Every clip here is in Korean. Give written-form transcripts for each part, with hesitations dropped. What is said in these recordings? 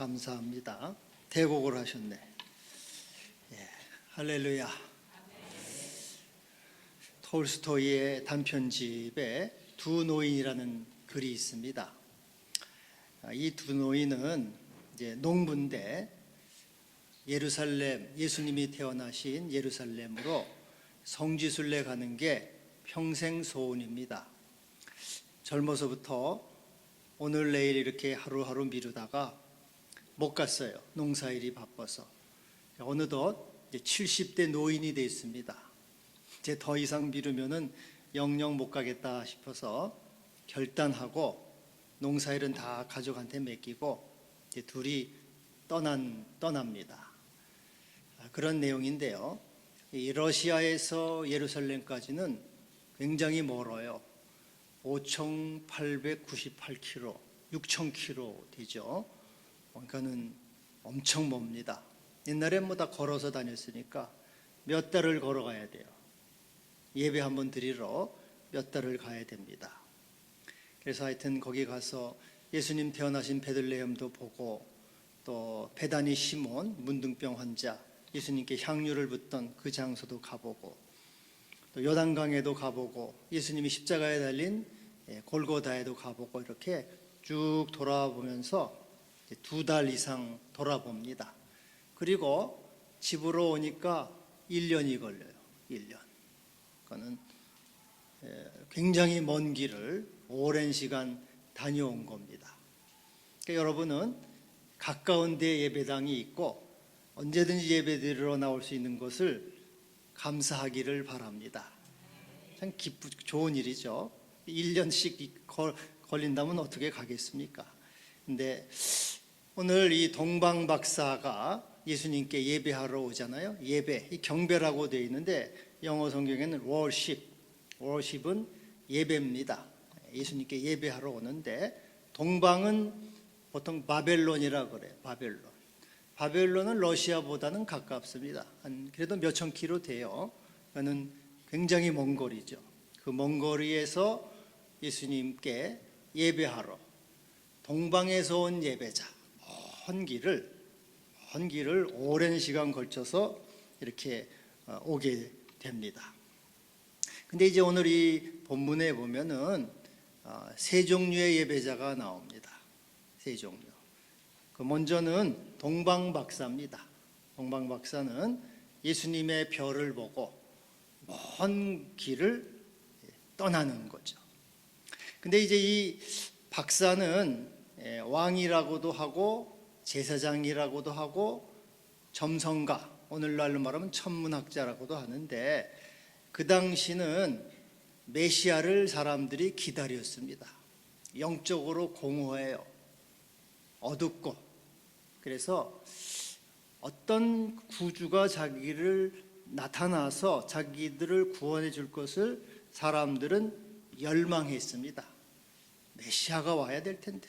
감사합니다. 대곡을 하셨네. 예, 할렐루야. 톨스토이의 단편집에 두 노인이라는 글이 있습니다. 이 두 노인은 이제 농부인데 예루살렘, 예수님이 태어나신 예루살렘으로 성지순례 가는 게 평생 소원입니다. 젊어서부터 오늘 내일 이렇게 하루하루 미루다가 못 갔어요. 농사일이 바빠서. 어느덧 이제 70대 노인이 됐습니다. 이제 더 이상 미루면은 영영 못 가겠다 싶어서 결단하고 농사일은 다 가족한테 맡기고 이제 둘이 떠납니다. 그런 내용인데요. 이 러시아에서 예루살렘까지는 굉장히 멀어요. 5,898km, 6,000km 되죠. 그러니까는 엄청 멉니다. 옛날엔 뭐 다 걸어서 다녔으니까 몇 달을 걸어가야 돼요. 예배 한번 드리러 몇 달을 가야 됩니다. 그래서 하여튼 거기 가서 예수님 태어나신 베들레헴도 보고 또 베다니 시몬 문둥병 환자 예수님께 향유를 붓던 그 장소도 가보고 또 요단강에도 가보고 예수님이 십자가에 달린 골고다에도 가보고 이렇게 쭉 돌아보면서 2달 이상 돌아봅니다. 그리고 집으로 오니까 1년이 걸려요. 1년. 그거는 굉장히 먼 길을 오랜 시간 다녀온 겁니다. 그러니까 여러분은 가까운 데 예배당이 있고 언제든지 예배드리러 나올 수 있는 것을 감사하기를 바랍니다. 참 좋은 일이죠. 1년씩 걸린다면 어떻게 가겠습니까? 근데 오늘 이 동방 박사가 예수님께 예배하러 오잖아요. 예배, 이 경배라고 되어 있는데 영어 성경에는 worship은 예배입니다. 예수님께 예배하러 오는데 동방은 보통 바벨론이라고 그래요. 바벨론은 러시아보다는 가깝습니다. 그래도 몇천 킬로 돼요. 그거는 굉장히 먼 거리죠. 그 먼 거리에서 예수님께 예배하러 동방에서 온 예배자 먼 길을 오랜 시간 걸쳐서 이렇게 오게 됩니다. 근데 이제 오늘 이 본문에 보면은 세 종류의 예배자가 나옵니다. 세 종류. 그 먼저는 동방 박사입니다. 동방 박사는 예수님의 별을 보고 먼 길을 떠나는 거죠. 근데 이제 이 박사는 왕이라고도 하고 제사장이라고도 하고 점성가, 오늘날로 말하면 천문학자라고도 하는데 그 당시는 메시아를 사람들이 기다렸습니다. 영적으로 공허해요. 어둡고. 그래서 어떤 구주가 자기를 나타나서 자기들을 구원해 줄 것을 사람들은 열망했습니다. 메시아가 와야 될 텐데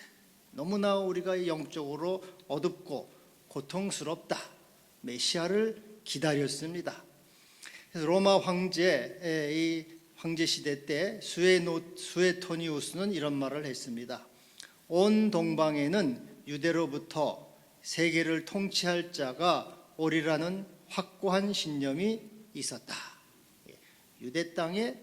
너무나 우리가 영적으로 어둡고 고통스럽다. 메시아를 기다렸습니다. 그래서 로마 이 황제 시대 때 수에토니우스는 이런 말을 했습니다. 온 동방에는 유대로부터 세계를 통치할 자가 오리라는 확고한 신념이 있었다. 유대 땅에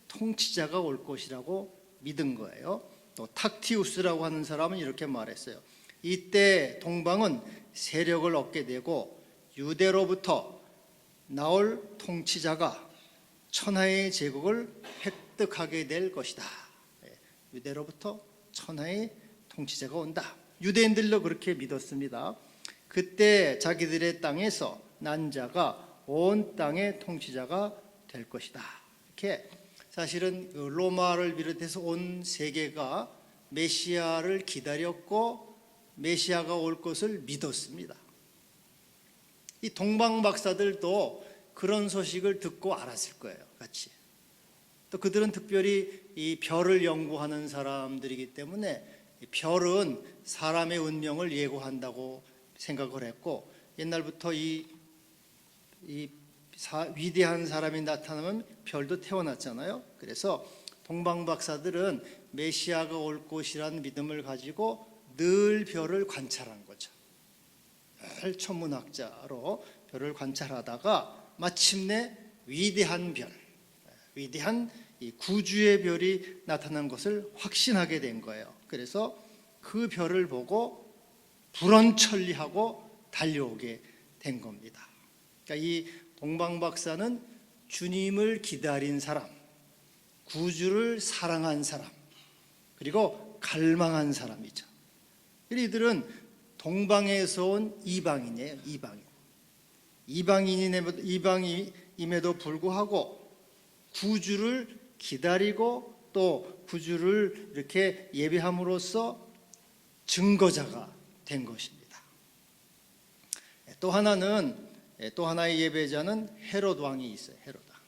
통치자가 올 것이라고 믿은 거예요. 또 탁티우스라고 하는 사람은 이렇게 말했어요. 이때 동방은 세력을 얻게 되고 유대로부터 나올 통치자가 천하의 제국을 획득하게 될 것이다. 유대로부터 천하의 통치자가 온다. 유대인들도 그렇게 믿었습니다. 그때 자기들의 땅에서 난 자가 온 땅의 통치자가 될 것이다. 이렇게 사실은 로마를 비롯해서 온 세계가 메시아를 기다렸고 메시아가 올 것을 믿었습니다. 이 동방 박사들도 그런 소식을 듣고 알았을 거예요. 같이. 또 그들은 특별히 이 별을 연구하는 사람들이기 때문에 별은 사람의 운명을 예고한다고 생각을 했고 옛날부터 위대한 사람이 나타나면 별도 태어났잖아요. 그래서 동방 박사들은 메시아가 올 것이라는 믿음을 가지고 늘 별을 관찰한 거죠. 별 천문학자로 별을 관찰하다가 마침내 위대한 별, 위대한 이 구주의 별이 나타난 것을 확신하게 된 거예요. 그래서 그 별을 보고 불언천리하고 달려오게 된 겁니다. 그러니까 이 동방박사는 주님을 기다린 사람, 구주를 사랑한 사람, 그리고 갈망한 사람이죠. 이들은 동방에서 온 이방인이에요. 이방인임에도 불구하고 구주를 기다리고 또 구주를 이렇게 예배함으로써 증거자가 된 것입니다. 또 하나의 예배자는 헤롯 왕이 있어요. 헤롯 왕.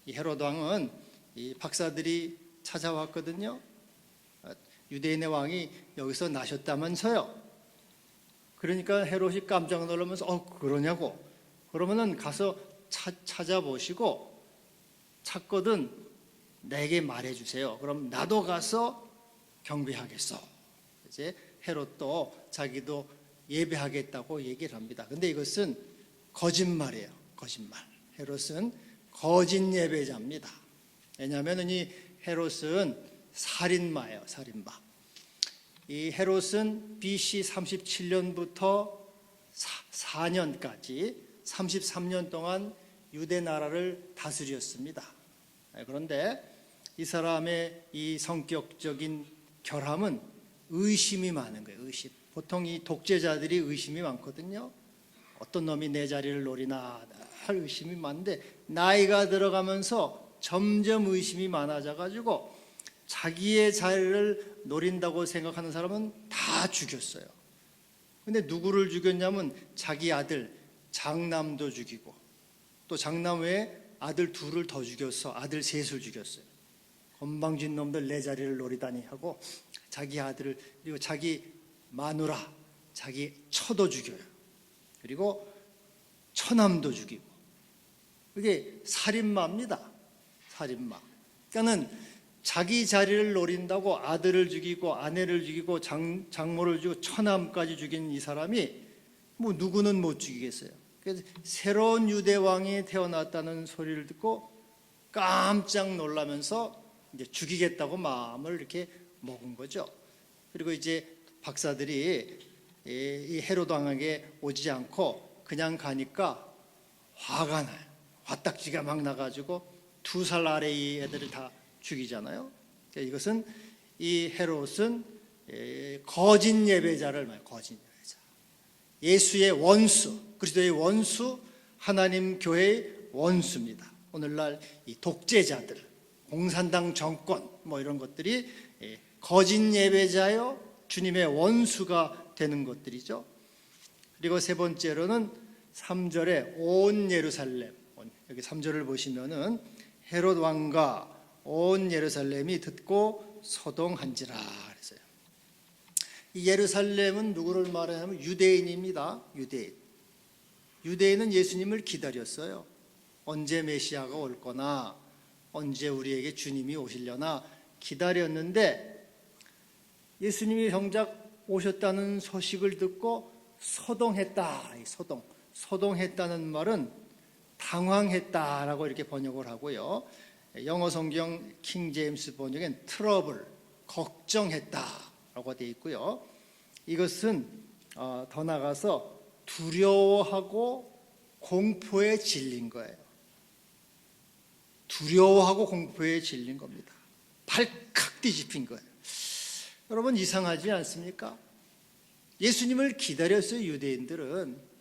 이 헤롯 왕은 이 박사들이 찾아왔거든요. 유대인의 왕이 여기서 나셨다면서요. 그러니까 헤롯이 깜짝 놀라면서 그러냐고. 그러면은 가서 찾아보시고 찾거든 내게 말해주세요. 그럼 나도 가서 경배하겠어. 이제 헤롯도 자기도 예배하겠다고 얘기를 합니다. 근데 이것은 거짓말이에요. 거짓말. 헤롯은 거짓 예배자입니다. 왜냐하면 이 헤롯은 살인마예요. 살인마. 이 헤롯은 BC 37년부터 4년까지 33년 동안 유대 나라를 다스렸습니다. 그런데 이 사람의 이 성격적인 결함은 의심이 많은 거예요. 의심. 보통 이 독재자들이 의심이 많거든요. 어떤 놈이 내 자리를 노리나 할 의심이 많은데 나이가 들어가면서 점점 의심이 많아져 가지고 자기의 자리를 노린다고 생각하는 사람은 다 죽였어요. 근데 누구를 죽였냐면 자기 아들 장남도 죽이고 또 장남 외에 아들 둘을 더 죽였어. 아들 셋을 죽였어요. 건방진 놈들 내 자리를 노리다니 하고 자기 아들을 그리고 자기 마누라 자기 처도 죽여요. 그리고 처남도 죽이고 이게 살인마입니다. 살인마. 그러니까는 자기 자리를 노린다고 아들을 죽이고 아내를 죽이고 장모를 죽이고 처남까지 죽인 이 사람이 뭐 누구는 못 죽이겠어요. 그래서 새로운 유대 왕이 태어났다는 소리를 듣고 깜짝 놀라면서 이제 죽이겠다고 마음을 이렇게 먹은 거죠. 그리고 이제 박사들이 이 헤롯 왕에게 오지 않고 그냥 가니까 화가 나요. 화딱지가 막 나가지고 2살 아래의 애들을 다 죽이잖아요. 이것은 이 헤롯은 거짓 예배자를 말해요. 거짓 예배자. 예수의 원수, 그리스도의 원수, 하나님 교회의 원수입니다. 오늘날 이 독재자들, 공산당 정권 뭐 이런 것들이 거짓 예배자요 주님의 원수가 되는 것들이죠. 그리고 세 번째로는 3절에 온 예루살렘, 여기 3절을 보시면은 헤롯 왕과 온 예루살렘이 듣고 소동한지라 그랬어요. 이 예루살렘은 누구를 말하냐면 유대인입니다. 유대인은 예수님을 기다렸어요. 언제 메시아가 올 거나 언제 우리에게 주님이 오시려나 기다렸는데 예수님이 정작 오셨다는 소식을 듣고 소동했다. 소동했다는 말은 당황했다라고 이렇게 번역을 하고요. 영어 성경 킹 제임스 번역엔 트러블, 걱정했다라고 되어 있고요. 이것은 더 나가서 두려워하고 공포에 질린 거예요. 두려워하고 공포에 질린 겁니다. 발칵 뒤집힌 거예요. 여러분 이상하지 않습니까? 예수님을 기다렸어요. 유대인들은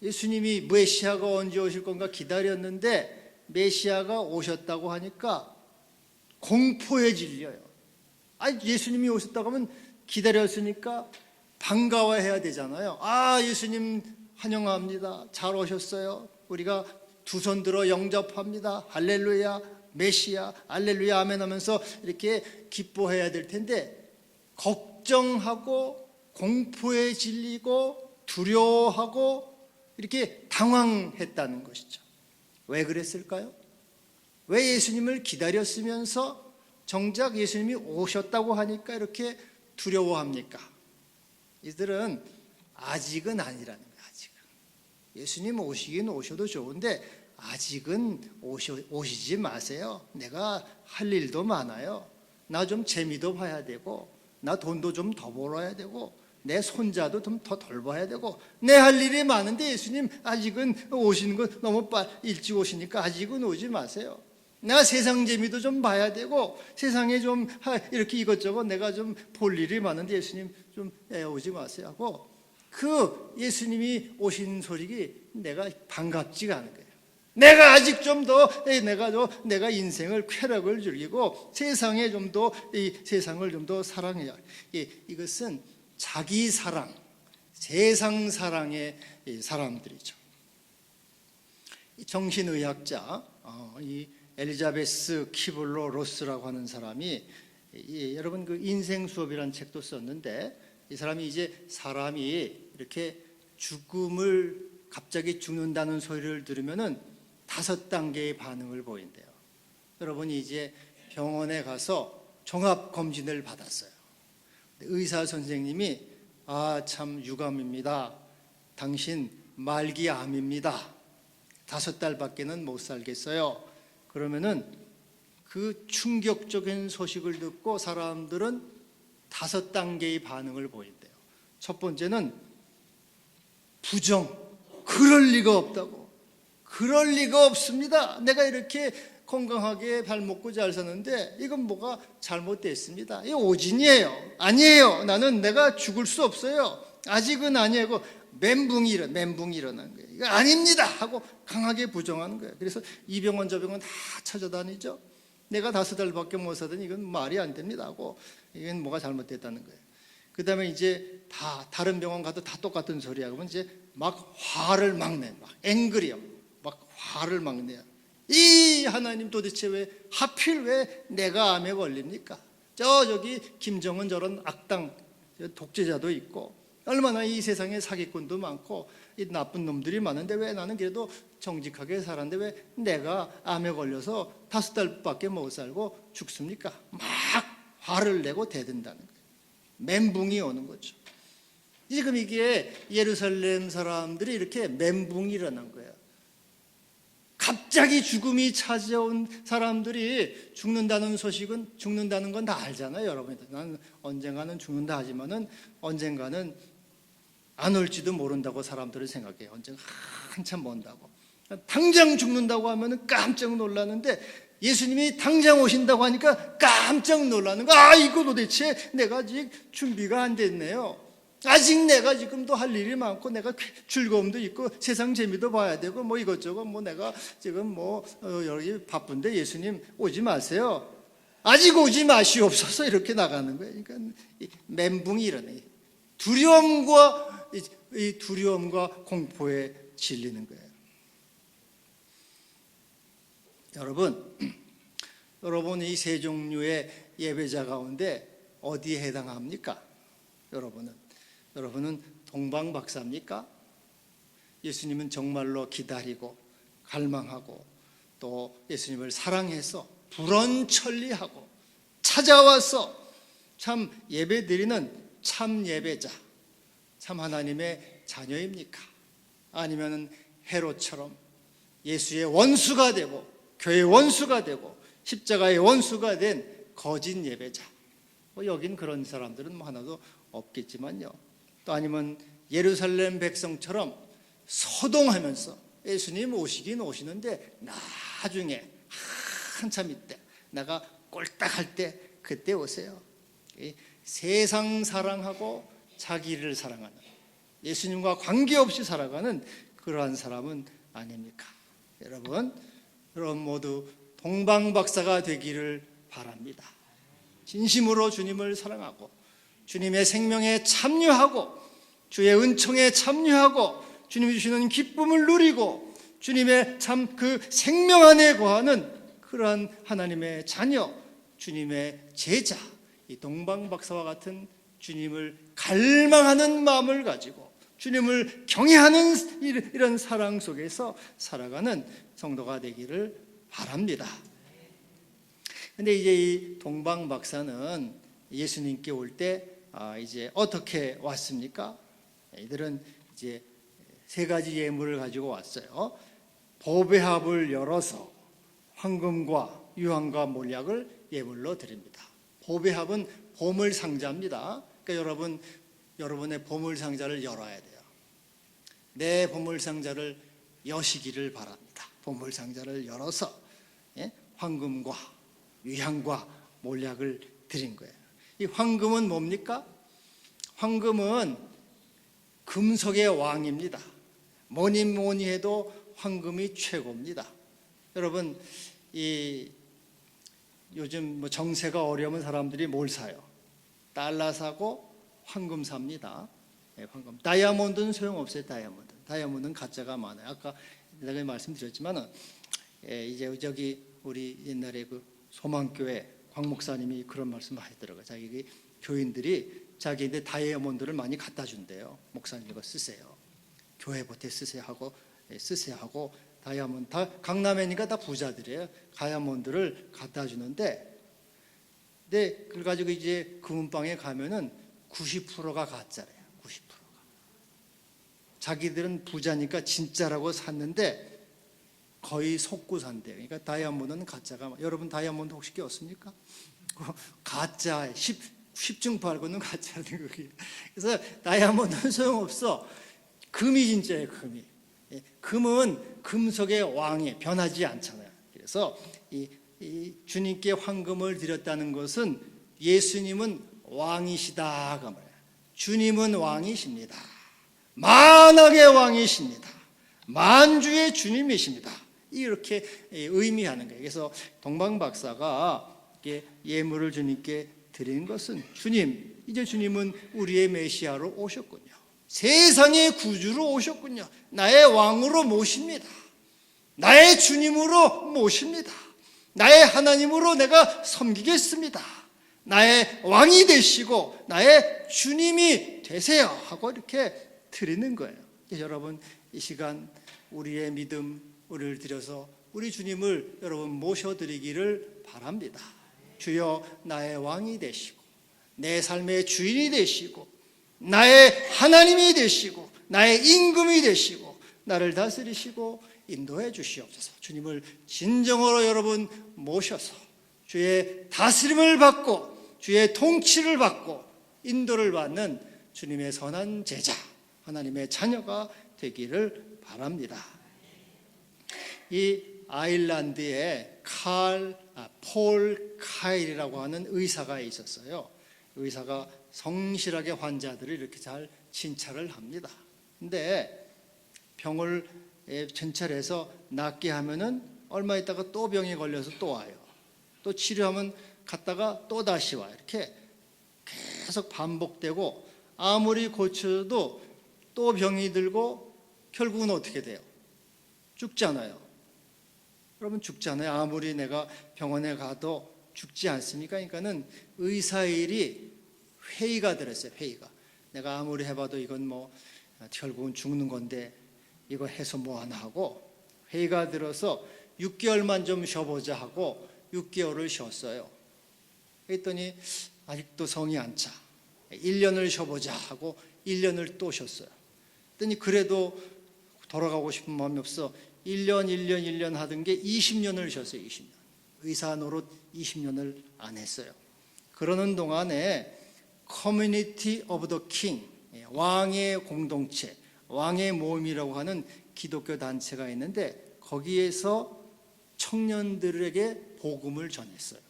예수님이 메시아가 언제 오실 건가 기다렸는데 메시아가 오셨다고 하니까 공포에 질려요. 예수님이 오셨다고 하면 기다렸으니까 반가워해야 되잖아요. 예수님 환영합니다. 잘 오셨어요. 우리가 두 손 들어 영접합니다. 할렐루야 메시아 할렐루야 아멘 하면서 이렇게 기뻐해야 될 텐데 걱정하고 공포에 질리고 두려워하고 이렇게 당황했다는 것이죠. 왜 그랬을까요? 왜 예수님을 기다렸으면서 정작 예수님이 오셨다고 하니까 이렇게 두려워합니까? 이들은 아직은 아니라는 거예요. 아직은. 예수님 오시긴 오셔도 좋은데 아직은 오시지 마세요. 내가 할 일도 많아요. 나 좀 재미도 봐야 되고, 나 돈도 좀 더 벌어야 되고, 내 손자도 좀 더 돌봐야 되고, 내 할 일이 많은데 예수님 아직은 오시는 거 너무 일찍 오시니까 아직은 오지 마세요. 내가 세상 재미도 좀 봐야 되고, 세상에 좀 이렇게 이것저것 내가 좀 볼 일이 많은데 예수님 좀 오지 마세요 하고, 그 예수님이 오신 소식이 내가 반갑지가 않은 거예요. 내가 아직 좀 더 내가 인생을 쾌락을 즐기고 세상에 좀 더 이 세상을 좀 더 사랑해야. 이것은 자기 사랑, 세상 사랑의 사람들이죠. 정신의학자 이 엘리자베스 키블러 로스라고 하는 사람이 여러분 그 인생 수업이라는 책도 썼는데, 이 사람이 이제 사람이 이렇게 죽음을 갑자기 죽는다는 소리를 들으면은 5단계의 반응을 보인대요. 여러분이 이제 병원에 가서 종합 검진을 받았어요. 의사 선생님이 참 유감입니다. 당신 말기암입니다. 5달밖에는 못 살겠어요. 그러면은 그 충격적인 소식을 듣고 사람들은 5단계의 반응을 보인대요. 첫 번째는 부정. 그럴 리가 없다고. 그럴 리가 없습니다. 내가 이렇게 건강하게 발 먹고 잘 사는데 이건 뭐가 잘못됐습니다. 이 오진이에요. 아니에요. 나는 내가 죽을 수 없어요. 아직은 아니고 멘붕이 일어나는 거예요. 이거 아닙니다 하고 강하게 부정하는 거예요. 그래서 이 병원 저 병원 다 찾아다니죠. 내가 5달밖에 못 사더니 이건 말이 안 됩니다 하고, 이건 뭐가 잘못됐다는 거예요. 그 다음에 이제 다른 병원 가도 다 똑같은 소리야. 그러면 이제 막 화를 막 내, 막 앵그리요. 막 화를 막 내요. 이 하나님 도대체 왜 하필 왜 내가 암에 걸립니까? 저기 김정은 저런 악당 독재자도 있고, 얼마나 이 세상에 사기꾼도 많고 이 나쁜 놈들이 많은데 왜 나는 그래도 정직하게 살았는데 왜 내가 암에 걸려서 5달밖에 못 살고 죽습니까? 막 화를 내고 대든다는 거예요. 멘붕이 오는 거죠. 지금 이게 예루살렘 사람들이 이렇게 멘붕이 일어난 거예요. 갑자기 죽음이 찾아온 사람들이 죽는다는 소식은, 죽는다는 건 다 알잖아요, 여러분. 나는 언젠가는 죽는다 하지만은 언젠가는 안 올지도 모른다고 사람들은 생각해요. 언젠가 한참 먼다고. 당장 죽는다고 하면은 깜짝 놀라는데 예수님이 당장 오신다고 하니까 깜짝 놀라는 거. 이거 도대체 내가 아직 준비가 안 됐네요. 아직 내가 지금도 할 일이 많고 내가 즐거움도 있고 세상 재미도 봐야 되고 뭐 이것저것 뭐 내가 지금 여기 바쁜데 예수님 오지 마세요. 아직 오지 마시옵소서 이렇게 나가는 거예요. 그러니까 멘붕이 일어나요. 두려움과 공포에 질리는 거예요. 여러분 이 세 종류의 예배자 가운데 어디에 해당합니까? 여러분은 동방박사입니까? 예수님은 정말로 기다리고 갈망하고 또 예수님을 사랑해서 불언천리하고 찾아와서 참 예배드리는 참 예배자, 참 하나님의 자녀입니까? 아니면 헤롯처럼 예수의 원수가 되고 교회의 원수가 되고 십자가의 원수가 된 거짓 예배자, 여긴 그런 사람들은 하나도 없겠지만요. 또 아니면 예루살렘 백성처럼 소동하면서 예수님 오시긴 오시는데 나중에 한참 있대, 내가 꼴딱할 때 그때 오세요. 세상 사랑하고 자기를 사랑하는, 예수님과 관계없이 살아가는 그러한 사람은 아닙니까? 여러분 모두 동방박사가 되기를 바랍니다. 진심으로 주님을 사랑하고 주님의 생명에 참여하고 주의 은총에 참여하고 주님이 주시는 기쁨을 누리고 주님의 참 그 생명 안에 거하는 그러한 하나님의 자녀, 주님의 제자, 이 동방박사와 같은 주님을 갈망하는 마음을 가지고 주님을 경외하는 이런 사랑 속에서 살아가는 성도가 되기를 바랍니다. 근데 이제 이 동방박사는 예수님께 올 때 이제 어떻게 왔습니까? 이들은 이제 세 가지 예물을 가지고 왔어요. 보배합을 열어서 황금과 유황과 몰약을 예물로 드립니다. 보배합은 보물 상자입니다. 그러니까 여러분의 보물 상자를 열어야 돼요. 내 보물 상자를 여시기를 바랍니다. 보물 상자를 열어서 황금과 유향과 몰약을 드린 거예요. 이 황금은 뭡니까? 황금은 금속의 왕입니다. 뭐니 해도 황금이 최고입니다. 여러분, 요즘 정세가 어려우면 사람들이 뭘 사요? 달러 사고 황금 삽니다. 황금. 다이아몬드는 소용없어요. 다이아몬드는 가짜가 많아요. 아까 내가 말씀드렸지만은 이제 저기 우리 옛날에 그 소망교회 광 목사님이 그런 말씀 하시더라고요. 자기 교인들이 자기한테 다이아몬드를 많이 갖다 준대요. 목사님 이거 쓰세요. 교회 보태 쓰세요 하고 다이아몬드 다 강남이니까 다 부자들이에요. 다이아몬드를 갖다 주는데, 근데 그걸 가지고 이제 금은방에 가면은 90%가 가짜래요. 90%가. 자기들은 부자니까 진짜라고 샀는데 거의 속고 산대요. 그러니까 다이아몬드는 가짜가. 여러분 다이아몬드 혹시 꼈습니까? 가짜 10중 팔고는 가짜라는 거예요. 그래서 다이아몬드는 소용없어. 금이 진짜예요. 금은 금속의 왕이 변하지 않잖아요. 그래서 이 주님께 황금을 드렸다는 것은 예수님은 왕이시다 그 말이에요. 주님은 왕이십니다. 만왕의 왕이십니다. 만주의 주님이십니다. 이렇게 의미하는 거예요. 그래서 동방 박사가 예물을 주님께 드리는 것은 주님, 이제 주님은 우리의 메시아로 오셨군요. 세상의 구주로 오셨군요. 나의 왕으로 모십니다. 나의 주님으로 모십니다. 나의 하나님으로 내가 섬기겠습니다. 나의 왕이 되시고 나의 주님이 되세요 하고 이렇게 드리는 거예요. 여러분, 이 시간 우리의 믿음을 드려서 우리 주님을 여러분 모셔드리기를 바랍니다. 주여 나의 왕이 되시고 내 삶의 주인이 되시고 나의 하나님이 되시고 나의 임금이 되시고 나를 다스리시고 인도해 주시옵소서. 주님을 진정으로 여러분 모셔서 주의 다스림을 받고 주의 통치를 받고 인도를 받는 주님의 선한 제자, 하나님의 자녀가 되기를 바랍니다. 이 아일란드에 폴 카일이라고 하는 의사가 있었어요. 의사가 성실하게 환자들을 이렇게 잘 진찰을 합니다. 근데 병을 진찰해서 낫게 하면은 얼마 있다가 또 병이 걸려서 또 와요. 또 치료하면 갔다가 또 다시 와요. 이렇게 계속 반복되고 아무리 고쳐도 또 병이 들고 결국은 어떻게 돼요? 죽잖아요. 여러분 죽잖아요. 아무리 내가 병원에 가도 죽지 않습니까? 그러니까는 의사의 일이 회의가 들었어요. 회의가. 내가 아무리 해봐도 이건 뭐 결국은 죽는 건데 이거 해서 뭐 하나 하고 회의가 들어서 6개월만 좀 쉬어보자 하고 6개월을 쉬었어요. 그랬더니 아직도 성이 안 차. 1년을 쉬어보자 하고 1년을 또 쉬었어요. 그랬더니 그래도 돌아가고 싶은 마음이 없어 1년 하던 게 20년을 쉬었어요. 20년. 의사 노릇 20년을 안 했어요. 그러는 동안에 커뮤니티 오브 더 킹, 왕의 공동체, 왕의 모임이라고 하는 기독교 단체가 있는데 거기에서 청년들에게 복음을 전했어요.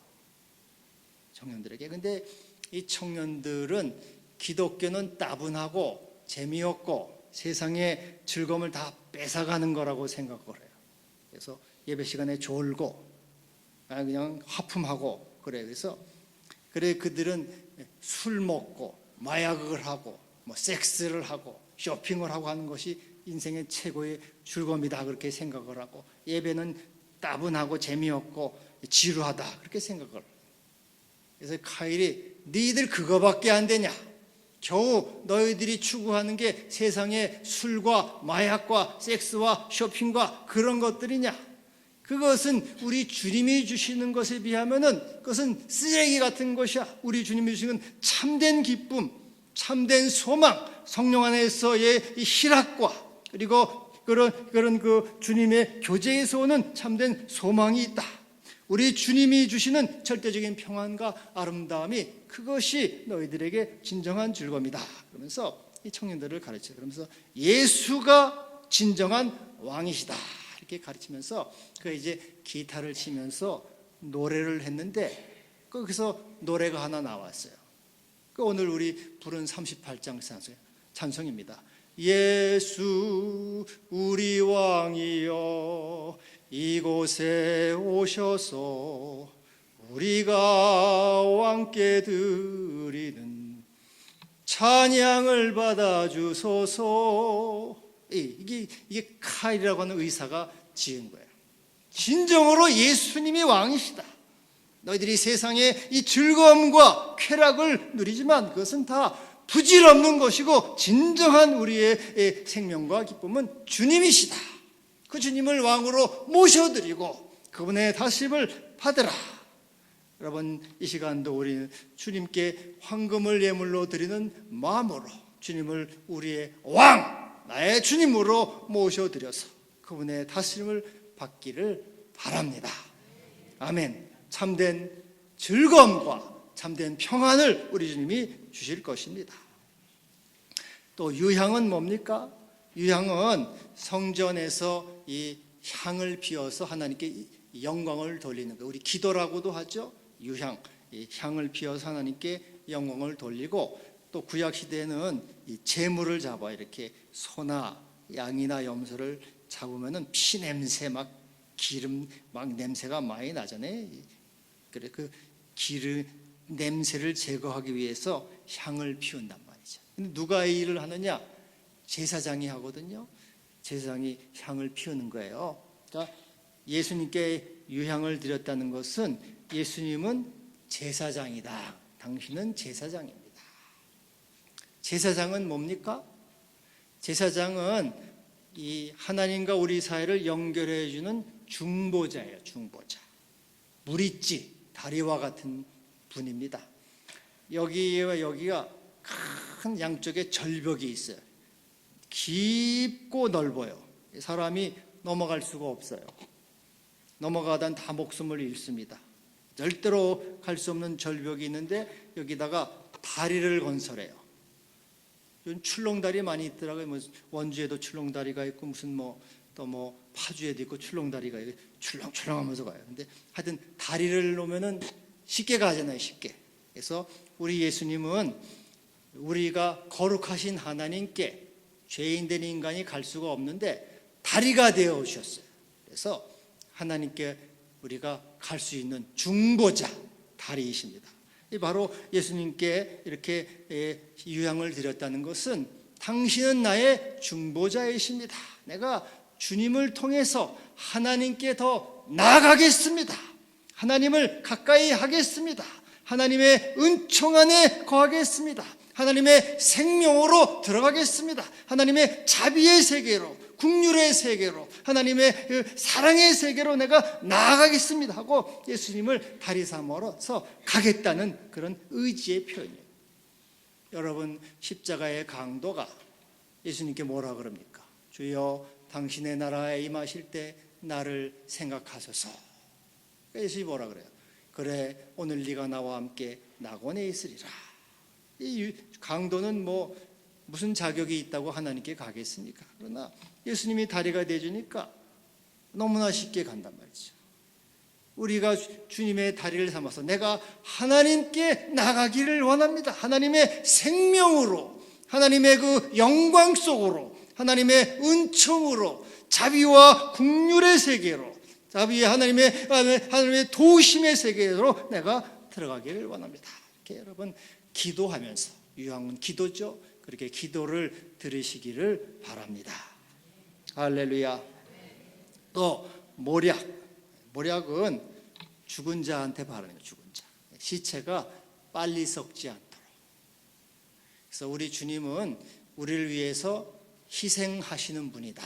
청년들에게. 근데 이 청년들은 기독교는 따분하고 재미없고 세상의 즐거움을 다 뺏어가는 거라고 생각을 해요. 그래서 예배 시간에 졸고 그냥 하품하고 그래요. 그래서 그들은 술 먹고 마약을 하고 뭐 섹스를 하고 쇼핑을 하고 하는 것이 인생의 최고의 즐거움이다 그렇게 생각을 하고 예배는 따분하고 재미없고 지루하다 그렇게 생각을 해요. 그래서 카일이 너희들 그거밖에 안 되냐? 겨우 너희들이 추구하는 게 세상의 술과 마약과 섹스와 쇼핑과 그런 것들이냐? 그것은 우리 주님이 주시는 것에 비하면은 그것은 쓰레기 같은 것이야. 우리 주님이 주시는 참된 기쁨, 참된 소망, 성령 안에서의 이 희락과 그리고 그런 그 주님의 교제에서 오는 참된 소망이 있다. 우리 주님이 주시는 절대적인 평안과 아름다움이 그것이 너희들에게 진정한 즐거움이다. 그러면서 이 청년들을 가르쳐요. 그러면서 예수가 진정한 왕이시다. 이렇게 가르치면서 그 이제 기타를 치면서 노래를 했는데 거기서 노래가 하나 나왔어요. 그 오늘 우리 부른 38장 찬송입니다. 예수 우리 왕이여 이곳에 오셔서 우리가 왕께 드리는 찬양을 받아주소서. 이게 카일이라고 하는 의사가 지은 거예요. 진정으로 예수님이 왕이시다. 너희들이 세상의 이 즐거움과 쾌락을 누리지만 그것은 다 부질없는 것이고 진정한 우리의 생명과 기쁨은 주님이시다. 그 주님을 왕으로 모셔드리고 그분의 다스림을 받으라. 여러분, 이 시간도 우리는 주님께 황금을 예물로 드리는 마음으로 주님을 우리의 왕, 나의 주님으로 모셔드려서 그분의 다스림을 받기를 바랍니다. 아멘. 참된 즐거움과 참된 평안을 우리 주님이 주실 것입니다. 또 유향은 뭡니까? 유향은 성전에서 이 향을 피워서 하나님께 영광을 돌리는 거. 우리 기도라고도 하죠. 유향, 이 향을 피워서 하나님께 영광을 돌리고, 또 구약 시대에는 이 제물을 잡아 이렇게 소나 양이나 염소를 잡으면은 피 냄새 막 기름 막 냄새가 많이 나잖아요. 그래 그 기름 냄새를 제거하기 위해서 향을 피운단 말이죠. 근데 누가 이 일을 하느냐? 제사장이 하거든요. 제사장이 향을 피우는 거예요. 그러니까 예수님께 유향을 드렸다는 것은 예수님은 제사장이다. 당신은 제사장입니다. 제사장은 뭡니까? 제사장은 이 하나님과 우리 사이를 연결해 주는 중보자예요. 중보자. 무리지, 다리와 같은 분입니다. 여기와 여기가 큰 양쪽에 절벽이 있어요. 깊고 넓어요. 사람이 넘어갈 수가 없어요. 넘어가다 다 목숨을 잃습니다. 절대로 갈 수 없는 절벽이 있는데 여기다가 다리를 건설해요. 요즘 출렁다리 많이 있더라고요. 뭐 원주에도 출렁다리가 있고 무슨 또 파주에도 있고 출렁다리가 있고 출렁출렁하면서 가요. 근데 하여튼 다리를 놓으면은 쉽게 가잖아요. 쉽게. 그래서 우리 예수님은 우리가 거룩하신 하나님께 죄인된 인간이 갈 수가 없는데 다리가 되어 오셨어요. 그래서 하나님께 우리가 갈 수 있는 중보자 다리이십니다. 바로 예수님께 이렇게 유향을 드렸다는 것은 당신은 나의 중보자이십니다. 내가 주님을 통해서 하나님께 더 나아가겠습니다. 하나님을 가까이 하겠습니다. 하나님의 은총 안에 거하겠습니다. 하나님의 생명으로 들어가겠습니다. 하나님의 자비의 세계로, 긍휼의 세계로, 하나님의 그 사랑의 세계로 내가 나아가겠습니다 하고 예수님을 다리 삼아서 가겠다는 그런 의지의 표현이에요. 여러분, 십자가의 강도가 예수님께 뭐라 그럽니까? 주여, 당신의 나라에 임하실 때 나를 생각하소서. 예수님이 뭐라 그래요? 그래, 오늘 네가 나와 함께 낙원에 있으리라. 이 강도는 무슨 자격이 있다고 하나님께 가겠습니까? 그러나 예수님이 다리가 되주니까 너무나 쉽게 간단 말이죠. 우리가 주님의 다리를 삼아서 내가 하나님께 나가기를 원합니다. 하나님의 생명으로, 하나님의 그 영광 속으로, 하나님의 은총으로, 자비와 긍휼의 세계로, 하나님의 도우심의 세계로 내가 들어가기를 원합니다. 이렇게 여러분 기도하면서, 유향은 기도죠. 그렇게 기도를 들으시기를 바랍니다. 할렐루야. 또 모략은 죽은 자한테 바르는 거예요. 죽은 자. 시체가 빨리 썩지 않도록. 그래서 우리 주님은 우리를 위해서 희생하시는 분이다.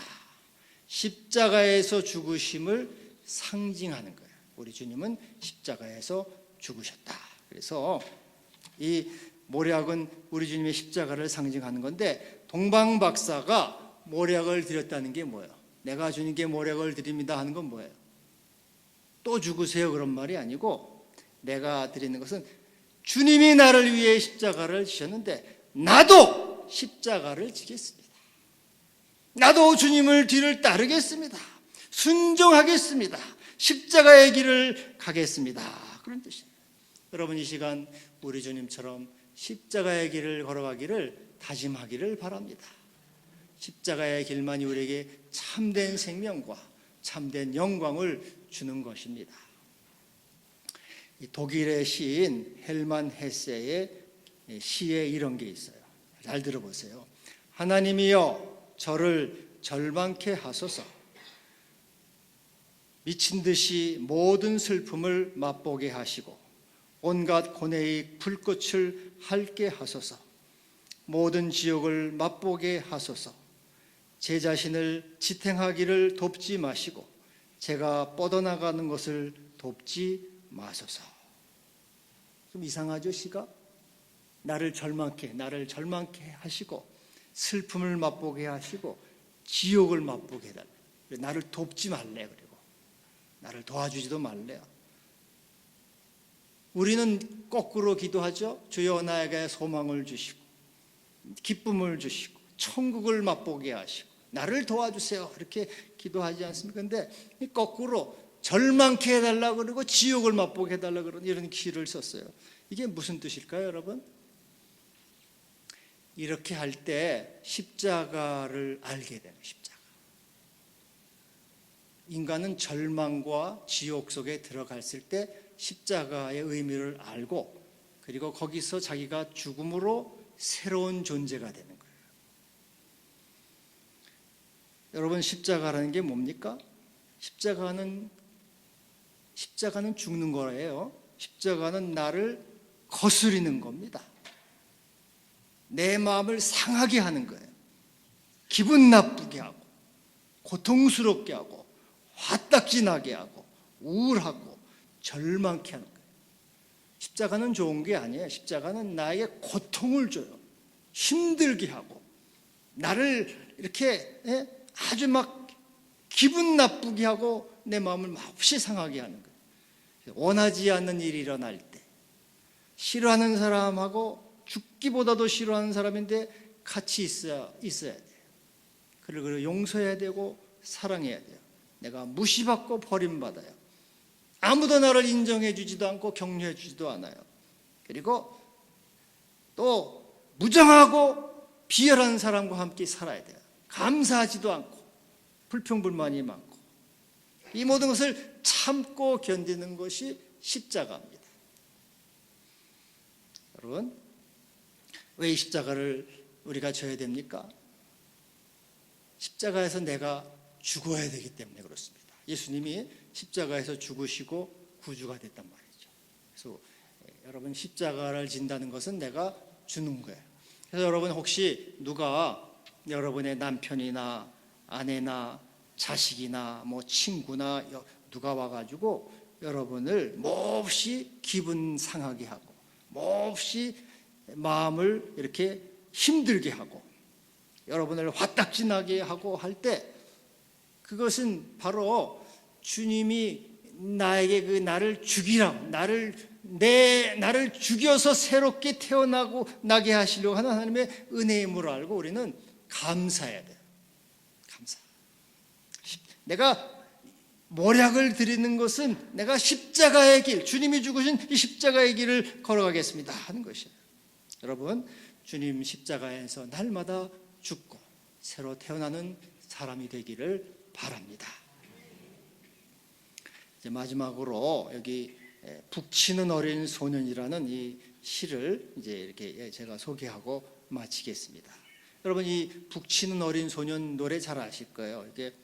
십자가에서 죽으심을 상징하는 거예요. 우리 주님은 십자가에서 죽으셨다. 그래서 이 모략은 우리 주님의 십자가를 상징하는 건데, 동방박사가 모략을 드렸다는 게 뭐예요? 내가 주님께 모략을 드립니다 하는 건 뭐예요? 또 죽으세요 그런 말이 아니고, 내가 드리는 것은 주님이 나를 위해 십자가를 지셨는데 나도 십자가를 지겠습니다. 나도 주님을 뒤를 따르겠습니다. 순종하겠습니다. 십자가의 길을 가겠습니다. 그런 뜻입니다. 여러분, 이 시간 우리 주님처럼 십자가의 길을 걸어가기를 다짐하기를 바랍니다. 십자가의 길만이 우리에게 참된 생명과 참된 영광을 주는 것입니다. 독일의 시인 헬만 헤세의 시에 이런 게 있어요. 잘 들어보세요. 하나님이여 저를 절망케 하소서. 미친 듯이 모든 슬픔을 맛보게 하시고 온갖 고뇌의 불꽃을 핥게 하소서. 모든 지옥을 맛보게 하소서. 제 자신을 지탱하기를 돕지 마시고 제가 뻗어나가는 것을 돕지 마소서. 좀 이상하죠, 시가? 나를 절망케 하시고 슬픔을 맛보게 하시고 지옥을 맛보게 해달래. 나를 돕지 말래. 그리고 나를 도와주지도 말래요. 우리는 거꾸로 기도하죠. 주여 나에게 소망을 주시고 기쁨을 주시고 천국을 맛보게 하시고 나를 도와주세요. 이렇게 기도하지 않습니까? 근데 거꾸로 절망케 해달라 그러고 지옥을 맛보게 해달라 그러는 이런 기를 썼어요. 이게 무슨 뜻일까요, 여러분? 이렇게 할 때 십자가를 알게 되는 십자가. 인간은 절망과 지옥 속에 들어갔을 때 십자가의 의미를 알고 그리고 거기서 자기가 죽음으로 새로운 존재가 되는 거예요. 여러분, 십자가라는 게 뭡니까? 십자가는 죽는 거예요. 십자가는 나를 거스리는 겁니다. 내 마음을 상하게 하는 거예요. 기분 나쁘게 하고 고통스럽게 하고 화딱지나게 하고 우울하고 절망케 하는 거예요. 십자가는 좋은 게 아니에요. 십자가는 나에게 고통을 줘요. 힘들게 하고 나를 이렇게 아주 막 기분 나쁘게 하고 내 마음을 몹시 상하게 하는 거예요. 원하지 않는 일이 일어날 때 싫어하는 사람하고 죽기보다도 싫어하는 사람인데 같이 있어야 돼요. 그리고 용서해야 되고 사랑해야 돼요. 내가 무시받고 버림받아요. 아무도 나를 인정해 주지도 않고 격려해 주지도 않아요. 그리고 또 무정하고 비열한 사람과 함께 살아야 돼요. 감사하지도 않고 불평불만이 많고 이 모든 것을 참고 견디는 것이 십자가입니다. 여러분, 왜 이 십자가를 우리가 져야 됩니까? 십자가에서 내가 죽어야 되기 때문에 그렇습니다. 예수님이 십자가에서 죽으시고 구주가 됐단 말이죠. 그래서 여러분, 십자가를 진다는 것은 내가 주는 거예요. 그래서 여러분, 혹시 누가 여러분의 남편이나 아내나 자식이나 뭐 친구나 누가 와가지고 여러분을 몹시 기분 상하게 하고 몹시 마음을 이렇게 힘들게 하고 여러분을 화딱지나게 하고 할 때 그것은 바로 주님이 나에게 나를 죽이라고 나를 죽여서 새롭게 태어나게 하시려고 하는 하나님의 은혜임을 알고 우리는 감사해야 돼요. 감사. 내가 모략을 드리는 것은 내가 십자가의 길, 주님이 죽으신 이 십자가의 길을 걸어가겠습니다 하는 것이에요. 여러분, 주님 십자가에서 날마다 죽고 새로 태어나는 사람이 되기를 바랍니다. 이제 마지막으로 여기 북치는 어린 소년이라는 이 시를 이제 이렇게 제가 소개하고 마치겠습니다. 여러분, 이 북치는 어린 소년 노래 잘 아실 거예요. 이게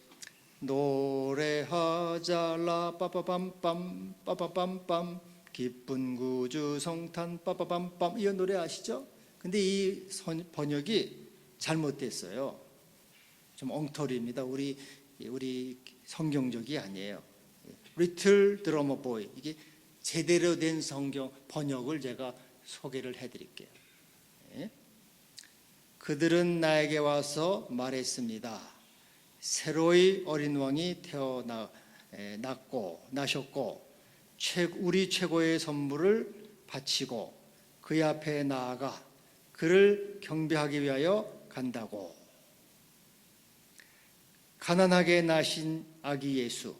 노래하자라 빠빠밤빰 빠빠밤빰 기쁜 구주 성탄 빠빠밤빰, 이 노래 아시죠? 근데 이 번역이 잘못됐어요. 좀 엉터리입니다. 우리 성경적이 아니에요. Little Drummer Boy, 이게 제대로 된 성경 번역을 제가 소개를 해드릴게요. 그들은 나에게 와서 말했습니다. 새로이 어린 왕이 나셨고 우리 최고의 선물을 바치고 그의 앞에 나아가 그를 경배하기 위하여 간다고. 가난하게 나신 아기 예수,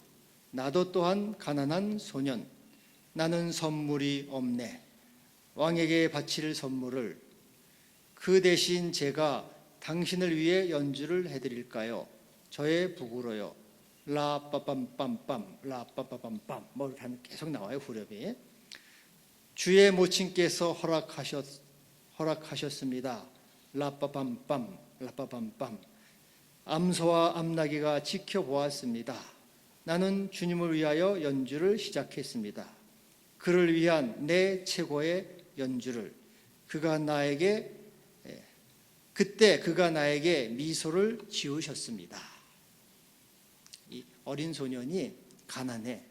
나도 또한 가난한 소년, 나는 선물이 없네. 왕에게 바칠 선물을 그 대신 제가 당신을 위해 연주를 해드릴까요? 저의 북으로요. 라빠빰빰빰 라빠빠빰빰 뭐 계속 나와요. 후렴이. 주의 모친께서 허락하셨습니다. 라빠빰빰 라빠빰빰. 암소와 암나귀가 지켜보았습니다. 나는 주님을 위하여 연주를 시작했습니다. 그를 위한 내 최고의 연주를. 그때 그가 나에게 미소를 지으셨습니다. 이 어린 소년이 가난해.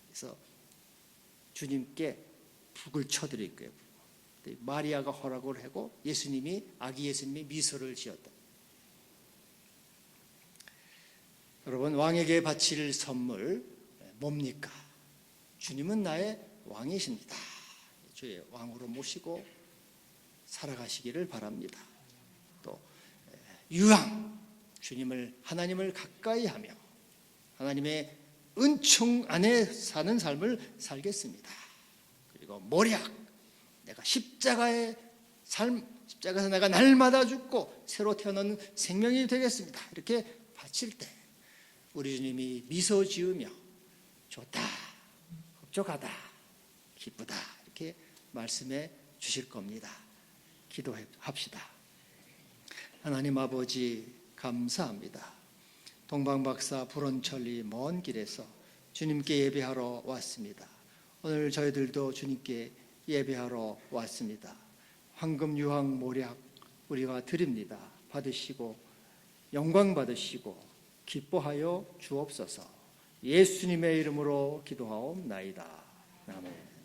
그래서 주님께 북을 쳐드릴 거예요. 마리아가 허락을 하고 아기 예수님이 미소를 지었다. 여러분, 왕에게 바칠 선물 뭡니까? 주님은 나의 왕이십니다. 주의 왕으로 모시고 살아가시기를 바랍니다. 또 유황, 하나님을 가까이 하며 하나님의 은총 안에 사는 삶을 살겠습니다. 그리고 모략, 내가 십자가에서 내가 날마다 죽고 새로 태어나는 생명이 되겠습니다. 이렇게 바칠 때 우리 주님이 미소 지으며 좋다, 흡족하다, 기쁘다 이렇게 말씀해 주실 겁니다. 기도합시다. 하나님 아버지 감사합니다. 동방박사 불원천리 먼 길에서 주님께 예배하러 왔습니다. 오늘 저희들도 주님께 예배하러 왔습니다. 황금 유황 모략 우리가 드립니다. 받으시고 영광 받으시고 기뻐하여 주옵소서. 예수님의 이름으로 기도하옵나이다. 아멘.